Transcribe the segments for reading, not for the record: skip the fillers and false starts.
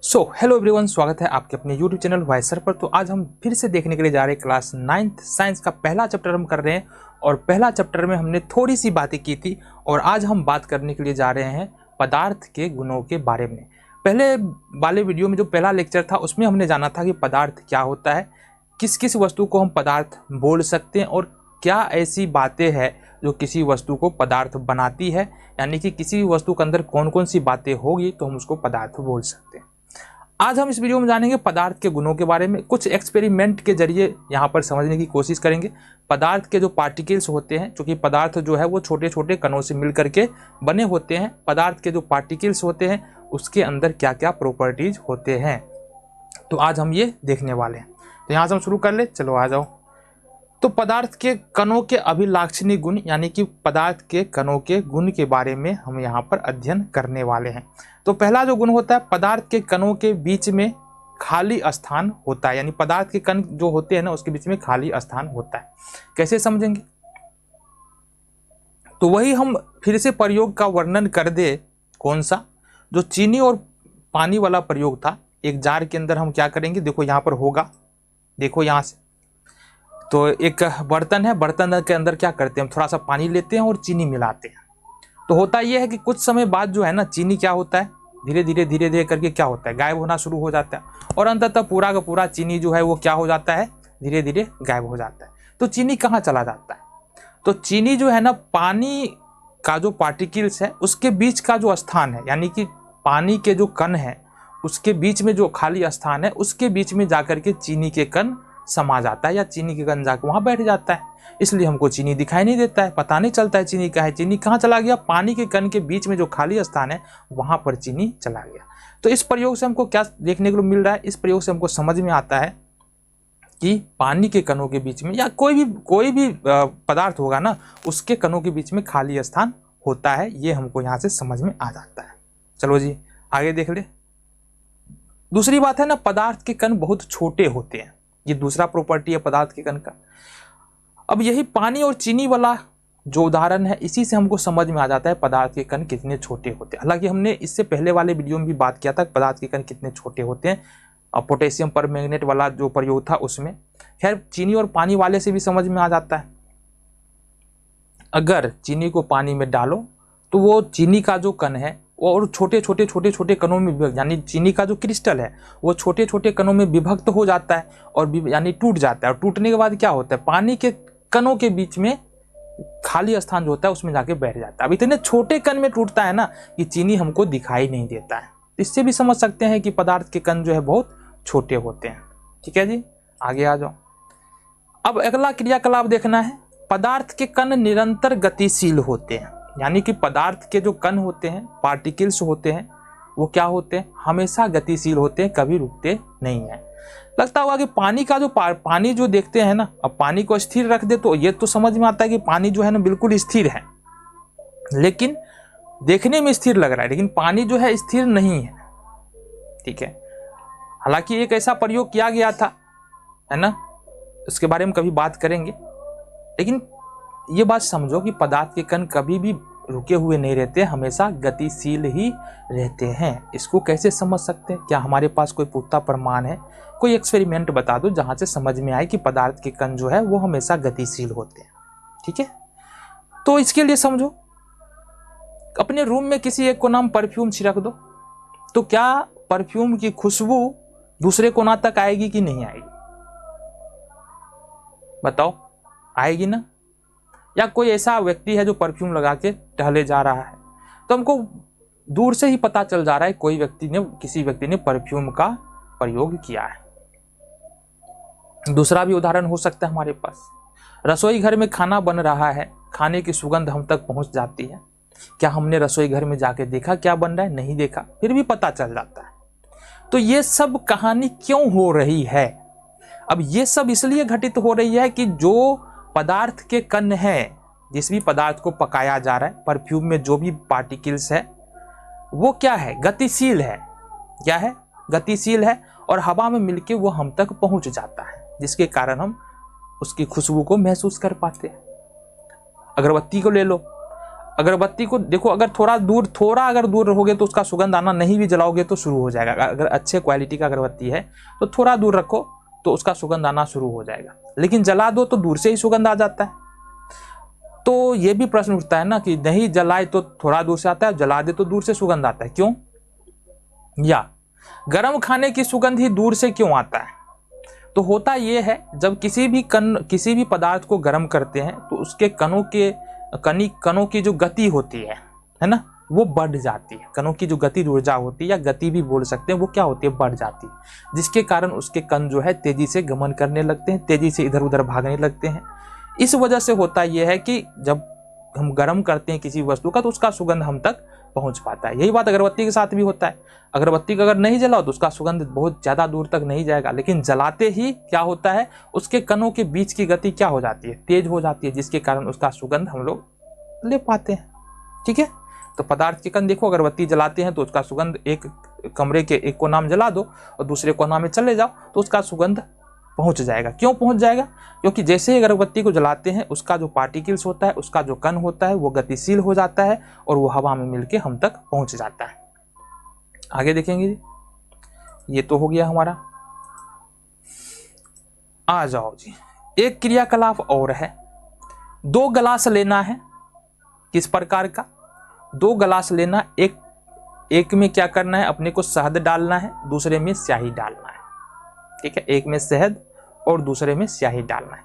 Hello everyone, स्वागत है आपके अपने यूट्यूब चैनल वॉइस सर पर। तो आज हम फिर से देखने के लिए जा रहे हैं क्लास 9th साइंस का पहला चैप्टर हम कर रहे हैं। और पहला चैप्टर में हमने थोड़ी सी बातें की थी और आज हम बात करने के लिए जा रहे हैं पदार्थ के गुणों के बारे में। पहले वाले वीडियो में जो पहला लेक्चर था उसमें हमने जाना था कि पदार्थ क्या होता है, किस किस वस्तु को हम पदार्थ बोल सकते हैं और क्या ऐसी बातें हैं जो किसी वस्तु को पदार्थ बनाती है, यानी कि किसी वस्तु के अंदर कौन कौन सी बातें होगी तो हम उसको पदार्थ बोल सकते हैं। आज हम इस वीडियो में जानेंगे पदार्थ के गुणों के बारे में। कुछ एक्सपेरिमेंट के जरिए यहाँ पर समझने की कोशिश करेंगे। पदार्थ के जो पार्टिकल्स होते हैं, क्योंकि पदार्थ जो है वो छोटे छोटे कणों से मिल करके बने होते हैं, पदार्थ के जो पार्टिकल्स होते हैं उसके अंदर क्या क्या प्रॉपर्टीज होते हैं, तो आज हम ये देखने वाले हैं। तो यहाँ से हम शुरू कर ले, चलो आ जाओ। तो पदार्थ के कणों के अभिलाक्षणिक गुण, यानी कि पदार्थ के कणों के गुण के बारे में हम यहाँ पर अध्ययन करने वाले हैं। तो पहला जो गुण होता है, पदार्थ के कणों के बीच में खाली स्थान होता है, यानी पदार्थ के कण जो होते हैं ना उसके बीच में खाली स्थान होता है। कैसे समझेंगे? तो वही हम फिर से प्रयोग का वर्णन कर दे। कौन सा? जो चीनी और पानी वाला प्रयोग था। एक जार के अंदर हम क्या करेंगे, देखो यहाँ पर होगा, देखो यहाँ से, तो एक बर्तन है, बर्तन के अंदर क्या करते हैं, हम थोड़ा सा पानी लेते हैं और चीनी मिलाते हैं। तो होता यह है कि कुछ समय बाद जो है ना, चीनी क्या होता है, धीरे धीरे करके क्या होता है, गायब होना शुरू हो जाता है और अंततः पूरा का पूरा चीनी जो है वो क्या हो जाता है, धीरे धीरे गायब हो जाता है। तो चीनी कहाँ चला जाता है? तो चीनी जो है ना, पानी का जो पार्टिकल्स है उसके बीच का जो स्थान है, यानी कि पानी के जो कण है उसके बीच में जो खाली स्थान है उसके बीच में जाकर के चीनी के कण समा जाता है, या चीनी के कण जाकर वहां बैठ जाता है। इसलिए हमको चीनी दिखाई नहीं देता है, पता नहीं चलता है चीनी कहाँ है। चीनी कहाँ चला गया? पानी के कण के बीच में जो खाली स्थान है वहां पर चीनी चला गया। तो इस प्रयोग से हमको क्या देखने को मिल रहा है? इस प्रयोग से हमको समझ में आता है कि पानी के कणों के बीच में या कोई भी पदार्थ होगा ना, उसके कणों के बीच में खाली स्थान होता है। ये हमको यहाँ से समझ में आ जाता है। चलो जी आगे देख ले। दूसरी बात है ना, पदार्थ के कण बहुत छोटे होते हैं। ये दूसरा प्रॉपर्टी है पदार्थ के कण का। अब यही पानी और चीनी वाला जो उदाहरण है, इसी से हमको समझ में आ जाता है पदार्थ के कण कितने छोटे होते हैं। हालांकि हमने इससे पहले वाले वीडियो में भी बात किया था पदार्थ के कण कितने छोटे होते हैं, और पोटेशियम परमैंगनेट वाला जो प्रयोग था उसमें। खैर, चीनी और पानी वाले से भी समझ में आ जाता है। अगर चीनी को पानी में डालो तो वो चीनी का जो कण है और छोटे छोटे कणों में विभक्त, यानी चीनी का जो क्रिस्टल है वो छोटे छोटे कणों में विभक्त हो जाता है और यानी टूट जाता है। और टूटने के बाद क्या होता है, पानी के कणों के बीच में खाली स्थान जो होता है उसमें जाके बैठ जाता है। अब इतने छोटे कण में टूटता है ना कि चीनी हमको दिखाई नहीं देता है। इससे भी समझ सकते हैं कि पदार्थ के कण जो है बहुत छोटे होते हैं। ठीक है जी, आगे आ जाओ। अब अगला क्रियाकलाप देखना है। पदार्थ के कण निरंतर गतिशील होते हैं, यानी कि पदार्थ के जो कण होते हैं, पार्टिकल्स होते हैं, वो क्या होते हैं, हमेशा गतिशील होते हैं, कभी रुकते नहीं है। लगता होगा कि पानी का जो पानी जो देखते हैं ना, अब पानी को स्थिर रख दे तो ये तो समझ में आता है कि पानी जो है ना बिल्कुल स्थिर है, लेकिन देखने में स्थिर लग रहा है, लेकिन पानी जो है स्थिर नहीं है। ठीक है, हालांकि एक ऐसा प्रयोग किया गया था, है ना, उसके बारे में कभी बात करेंगे। लेकिन ये बात समझो कि पदार्थ के कण कभी भी रुके हुए नहीं रहते, हमेशा गतिशील ही रहते हैं। इसको कैसे समझ सकते हैं? क्या हमारे पास कोई पुख्ता प्रमाण है? कोई एक्सपेरिमेंट बता दो जहां से समझ में आए कि पदार्थ के कण जो है वो हमेशा गतिशील होते हैं। ठीक है, तो इसके लिए समझो, अपने रूम में किसी एक कोना में परफ्यूम छिड़क दो, तो क्या परफ्यूम की खुशबू दूसरे कोना तक आएगी कि नहीं आएगी? बताओ, आएगी ना? या कोई ऐसा व्यक्ति है जो परफ्यूम लगा के टहले जा रहा है, तो हमको दूर से ही पता चल जा रहा है किसी व्यक्ति ने परफ्यूम का प्रयोग किया है। दूसरा भी उदाहरण हो सकता है हमारे पास। रसोई घर में खाना बन रहा है, खाने की सुगंध हम तक पहुंच जाती है। क्या हमने रसोई घर में जाके देखा क्या बन रहा है? नहीं देखा, फिर भी पता चल जाता है। तो ये सब कहानी क्यों हो रही है? अब ये सब इसलिए घटित हो रही है कि जो पदार्थ के कण है, जिस भी पदार्थ को पकाया जा रहा है, परफ्यूम में जो भी पार्टिकल्स है वो क्या है, गतिशील है। क्या है? गतिशील है, और हवा में मिलके वो हम तक पहुंच जाता है, जिसके कारण हम उसकी खुशबू को महसूस कर पाते हैं। अगरबत्ती को ले लो, अगरबत्ती को देखो, अगर थोड़ा अगर दूर रहोगे तो उसका सुगंध आना, नहीं भी जलाओगे तो शुरू हो जाएगा। अगर अच्छे क्वालिटी का अगरबत्ती है तो थोड़ा दूर रखो तो उसका सुगंध आना शुरू हो जाएगा, लेकिन जला दो तो दूर से ही सुगंध आ जाता है। तो ये भी प्रश्न उठता है ना कि नहीं जलाए तो थोड़ा दूर से आता है, जला दे तो दूर से सुगंध आता है, क्यों? या गर्म खाने की सुगंध ही दूर से क्यों आता है? तो होता यह है, जब किसी भी पदार्थ को गर्म करते हैं तो उसके कणों की जो गति होती है ना, वो बढ़ जाती है। कणों की जो गति ऊर्जा होती है, या गति भी बोल सकते हैं, वो क्या होती है? बढ़ जाती है, जिसके कारण उसके कण जो है तेजी से गमन करने लगते हैं, तेजी से इधर उधर भागने लगते हैं। इस वजह से होता यह है कि जब हम गर्म करते हैं किसी वस्तु का तो उसका सुगंध हम तक पहुंच पाता है। यही बात अगरबत्ती के साथ भी होता है। अगरबत्ती का अगर नहीं जलाओ तो उसका सुगंध बहुत ज्यादा दूर तक नहीं जाएगा, लेकिन जलाते ही क्या होता है, उसके कणों के बीच की गति क्या हो जाती है? तेज हो जाती है, जिसके कारण उसका सुगंध हम लोग ले पाते हैं। ठीक है, तो पदार्थ के कण देखो, अगरबत्ती जलाते हैं तो उसका सुगंध, एक कमरे के एक कोना में जला दो और दूसरे कोना में चले जाओ तो उसका सुगंध पहुंच जाएगा। क्यों पहुंच जाएगा? क्योंकि जैसे ही अगरबत्ती को जलाते हैं उसका जो पार्टिकल्स होता है, उसका जो कण होता है, वो गतिशील हो जाता है और वो हवा में मिलके हम तक पहुंच जाता है। आगे देखेंगे जी, ये तो हो गया हमारा। आ जाओ जी, एक क्रियाकलाप और है। 2 गिलास लेना है। किस प्रकार का? 2 गिलास लेना, एक में क्या करना है, अपने को शहद डालना है, दूसरे में स्याही डालना है। ठीक है, एक में शहद और दूसरे में स्याही डालना है।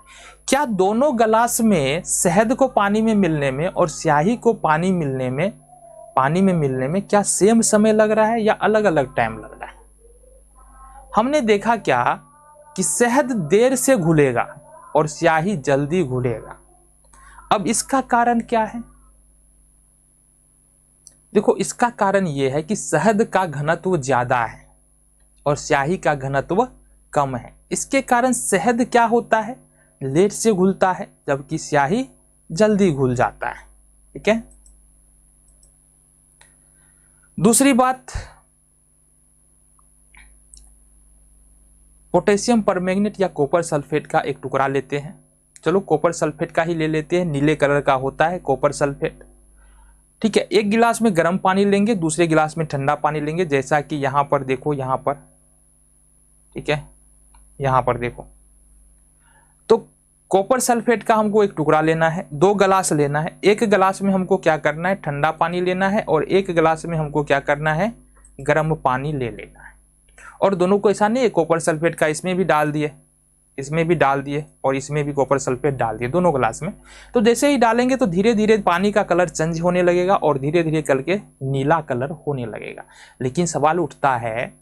क्या दोनों गिलास में शहद को पानी में मिलने में और स्याही को पानी में मिलने में क्या सेम समय लग रहा है या अलग अलग टाइम लग रहा है? हमने देखा क्या कि शहद देर से घुलेगा और स्याही जल्दी घुलेगा। अब इसका कारण क्या है? देखो, इसका कारण यह है कि शहद का घनत्व ज्यादा है और स्याही का घनत्व कम है। इसके कारण शहद क्या होता है, लेट से घुलता है, जबकि स्याही जल्दी घुल जाता है। ठीक है, दूसरी बात, पोटेशियम परमैंगनेट या कॉपर सल्फेट का एक टुकड़ा लेते हैं। चलो कॉपर सल्फेट का ही ले लेते हैं, नीले कलर का होता है कॉपर सल्फेट। ठीक है, एक गिलास में गर्म पानी लेंगे, दूसरे गिलास में ठंडा पानी लेंगे, जैसा कि यहां पर देखो, यहां पर, ठीक है, यहां पर देखो। तो कॉपर सल्फेट का हमको एक टुकड़ा लेना है, 2 गिलास लेना है। एक गिलास में हमको क्या करना है, ठंडा पानी लेना है और एक गिलास में हमको क्या करना है, गर्म पानी ले लेना है। और दोनों को ऐसा नहीं है, कॉपर सल्फेट का इसमें भी डाल दिए, इसमें भी डाल दिए और इसमें भी कॉपर सल्फेट डाल दिए, दोनों गिलास में। तो जैसे ही डालेंगे तो धीरे धीरे पानी का कलर चेंज होने लगेगा और धीरे धीरे करके नीला कलर होने लगेगा। लेकिन सवाल उठता है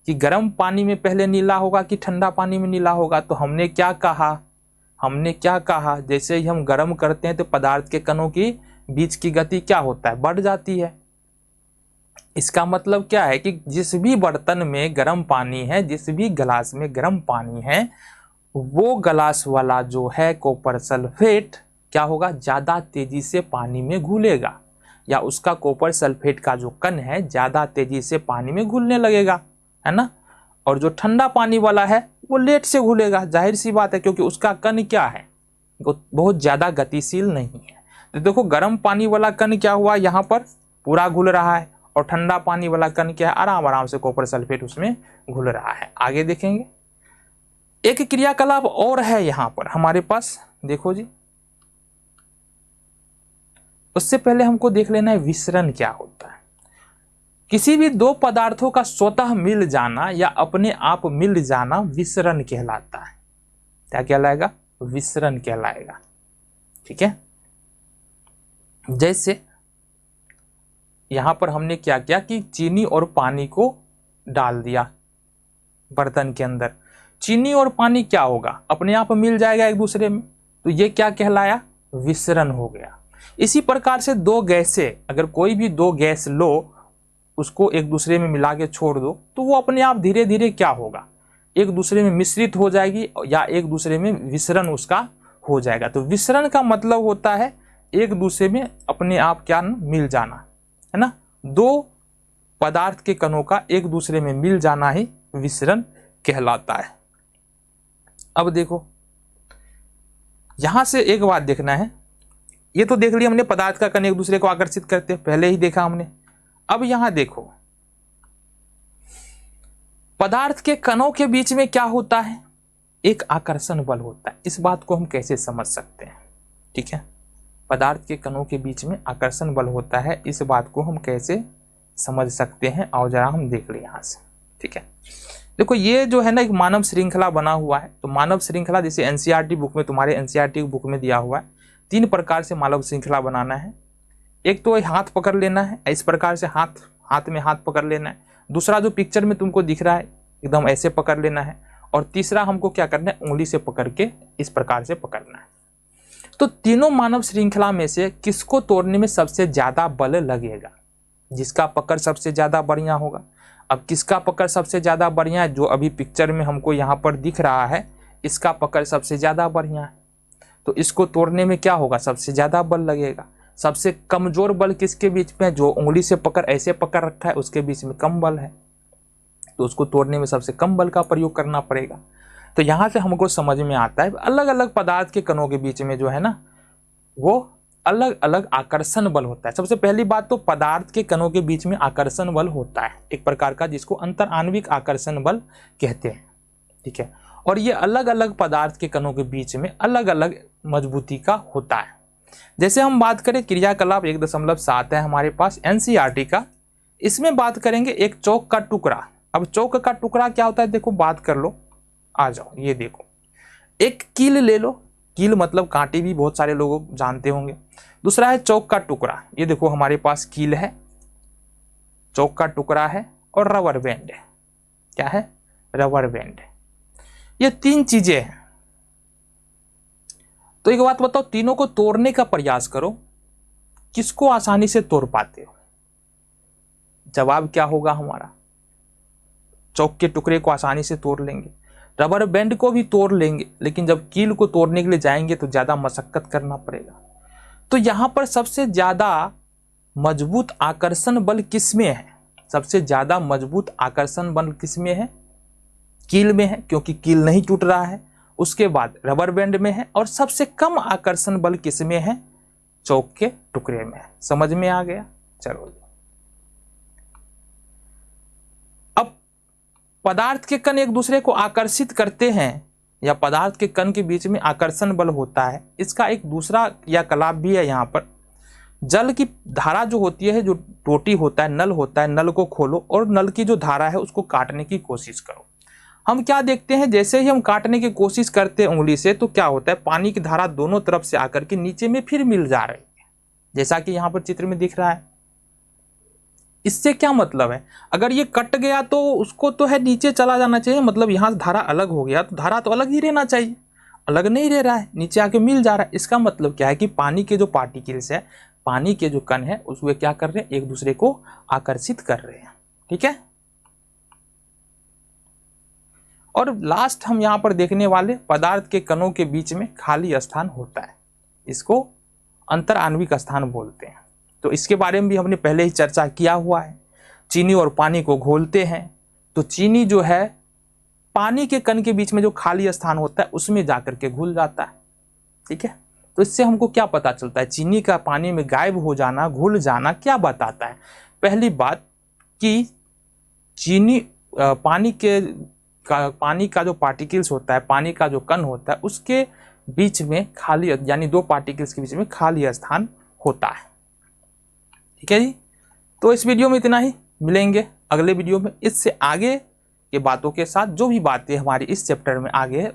कि गर्म पानी में पहले नीला होगा कि ठंडा पानी में नीला होगा? तो हमने क्या कहा, जैसे ही हम गर्म करते हैं तो पदार्थ के कणों की बीच की गति क्या होता है, बढ़ जाती है। इसका मतलब क्या है कि जिस भी बर्तन में गर्म पानी है, जिस भी गिलास में गर्म पानी है, वो गिलास वाला जो है कॉपर सल्फेट क्या होगा, ज्यादा तेजी से पानी में घुलेगा, या उसका कॉपर सल्फेट का जो कण है ज्यादा तेजी से पानी में घुलने लगेगा, है ना। और जो ठंडा पानी वाला है वो लेट से घुलेगा, जाहिर सी बात है, क्योंकि उसका कण क्या है, वो बहुत ज्यादा गतिशील नहीं है। तो देखो गर्म पानी वाला कण क्या हुआ, यहाँ पर पूरा घुल रहा है, और ठंडा पानी वाला कण क्या है, आराम आराम से कॉपर सल्फेट उसमें घुल रहा है। आगे देखेंगे, एक क्रियाकलाप और है यहां पर हमारे पास, देखो जी। उससे पहले हमको देख लेना है विसरण क्या होता है। किसी भी 2 पदार्थों का स्वतः मिल जाना या अपने आप मिल जाना विसरण कहलाता है। क्या कहलाएगा, विसरण कहलाएगा। ठीक है, जैसे यहां पर हमने क्या किया कि चीनी और पानी को डाल दिया बर्तन के अंदर। चीनी और पानी क्या होगा, अपने आप मिल जाएगा एक दूसरे में, तो ये क्या कहलाया, विसरण हो गया। इसी प्रकार से 2 गैसें, अगर कोई भी 2 गैस लो, उसको एक दूसरे में मिला के छोड़ दो, तो वो अपने आप धीरे धीरे क्या होगा, एक दूसरे में मिश्रित हो जाएगी या एक दूसरे में विसरण उसका हो जाएगा। तो विसरण का मतलब होता है एक दूसरे में अपने आप क्या मिल जाना, है ना। 2 पदार्थ के कणों का एक दूसरे में मिल जाना ही विसरण कहलाता है। अब देखो, यहां से एक बात देखना है, ये तो देख लिया हमने, पदार्थ का कण एक दूसरे को आकर्षित करते हैं, पहले ही देखा हमने। अब यहां देखो, पदार्थ के कणों के बीच में क्या होता है, एक आकर्षण बल होता है। इस बात को हम कैसे समझ सकते हैं, ठीक है, पदार्थ के कणों के बीच में आकर्षण बल होता है, इस बात को हम कैसे समझ सकते हैं, और जरा हम देख ले यहां से, ठीक है। देखो ये जो है ना एक मानव श्रृंखला बना हुआ है, तो मानव श्रृंखला जैसे एनसीईआरटी बुक में, तुम्हारे एनसीईआरटी बुक में दिया हुआ है, 3 प्रकार से मानव श्रृंखला बनाना है। एक तो हाथ पकड़ लेना है, इस प्रकार से हाथ में हाथ पकड़ लेना है। दूसरा जो पिक्चर में तुमको दिख रहा है एकदम ऐसे पकड़ लेना है। और तीसरा हमको क्या करना है, उंगली से पकड़ के इस प्रकार से पकड़ना है। तो तीनों मानव श्रृंखला में से किसको तोड़ने में सबसे ज्यादा बल लगेगा, जिसका पकड़ सबसे ज्यादा बढ़िया होगा। अब किसका पकड़ सबसे ज्यादा बढ़िया है, जो अभी पिक्चर में हमको यहाँ पर दिख रहा है, इसका पकड़ सबसे ज्यादा बढ़िया है, तो इसको तोड़ने में क्या होगा, सबसे ज्यादा बल लगेगा। सबसे कमजोर बल किसके बीच में है, जो उंगली से पकड़ ऐसे पकड़ रखा है उसके बीच में कम बल है, तो उसको तोड़ने में सबसे कम बल का प्रयोग करना पड़ेगा। तो यहां से हमको समझ में आता है अलग अलग पदार्थ के कणों के बीच में जो है ना, वो अलग अलग आकर्षण बल होता है। सबसे पहली बात तो पदार्थ के कणों के बीच में आकर्षण बल होता है एक प्रकार का, जिसको अंतर आणविक आकर्षण बल कहते हैं, ठीक है। और ये अलग अलग पदार्थ के कणों के बीच में अलग अलग मजबूती का होता है। जैसे हम बात करें क्रियाकलाप 1.7 है हमारे पास एनसीईआरटी का, इसमें बात करेंगे एक चौक का टुकड़ा। अब चौक का टुकड़ा क्या होता है, देखो बात कर लो, आ जाओ, ये देखो एक कील ले लो, कील मतलब कांटे भी बहुत सारे लोग जानते होंगे। दूसरा है चौक का टुकड़ा, ये देखो हमारे पास कील है, चौक का टुकड़ा है और रबर बैंड है। क्या है, रबर बैंड। ये 3 चीजें हैं। तो एक बात बताओ, तीनों को तोड़ने का प्रयास करो, किसको आसानी से तोड़ पाते हो? जवाब क्या होगा हमारा, चौक के टुकड़े को आसानी से तोड़ लेंगे, रबर बैंड को भी तोड़ लेंगे, लेकिन जब कील को तोड़ने के लिए जाएंगे तो ज्यादा मशक्कत करना पड़ेगा। तो यहां पर सबसे ज्यादा मजबूत आकर्षण बल किसमें है, सबसे ज्यादा मजबूत आकर्षण बल किसमें है, कील में है, क्योंकि कील नहीं टूट रहा है। उसके बाद रबर बैंड में है, और सबसे कम आकर्षण बल किसमें है, चौक के टुकड़े में है। समझ में आ गया? चलो, अब पदार्थ के कण एक दूसरे को आकर्षित करते हैं, या पदार्थ के कण के बीच में आकर्षण बल होता है, इसका एक दूसरा क्रियाकलाप भी है। यहाँ पर जल की धारा जो होती है, जो टोटी होता है, नल होता है, नल को खोलो और नल की जो धारा है उसको काटने की कोशिश करो। हम क्या देखते हैं, जैसे ही हम काटने की कोशिश करते हैं उंगली से, तो क्या होता है, पानी की धारा दोनों तरफ से आकर के नीचे में फिर मिल जा रही है, जैसा कि यहाँ पर चित्र में दिख रहा है। इससे क्या मतलब है, अगर ये कट गया तो उसको तो है नीचे चला जाना चाहिए, मतलब यहाँ से धारा अलग हो गया तो धारा तो अलग ही रहना चाहिए, अलग नहीं रह रहा है, नीचे आके मिल जा रहा है। इसका मतलब क्या है कि पानी के जो पार्टिकल्स है, पानी के जो कण है, उसमें क्या कर रहे हैं, एक दूसरे को आकर्षित कर रहे हैं, ठीक है। और लास्ट हम यहाँ पर देखने वाले, पदार्थ के कणों के बीच में खाली स्थान होता है, इसको अंतर आणविक स्थान बोलते हैं। तो इसके बारे में भी हमने पहले ही चर्चा किया हुआ है। चीनी और पानी को घोलते हैं तो चीनी जो है पानी के कण के बीच में जो खाली स्थान होता है उसमें जाकर के घुल जाता है, ठीक है। तो इससे हमको क्या पता चलता है, चीनी का पानी में गायब हो जाना, घुल जाना क्या बताता है? पहली बात कि चीनी पानी का जो पार्टिकल्स होता है, पानी का जो कण होता है, उसके बीच में खाली, यानी 2 पार्टिकल्स के बीच में खाली स्थान होता है, ठीक है जी। तो इस वीडियो में इतना ही, मिलेंगे अगले वीडियो में इससे आगे के बातों के साथ। जो भी बातें हमारी इस चैप्टर में आगे है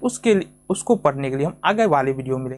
उसको पढ़ने के लिए हम आगे वाले वीडियो में मिलेंगे।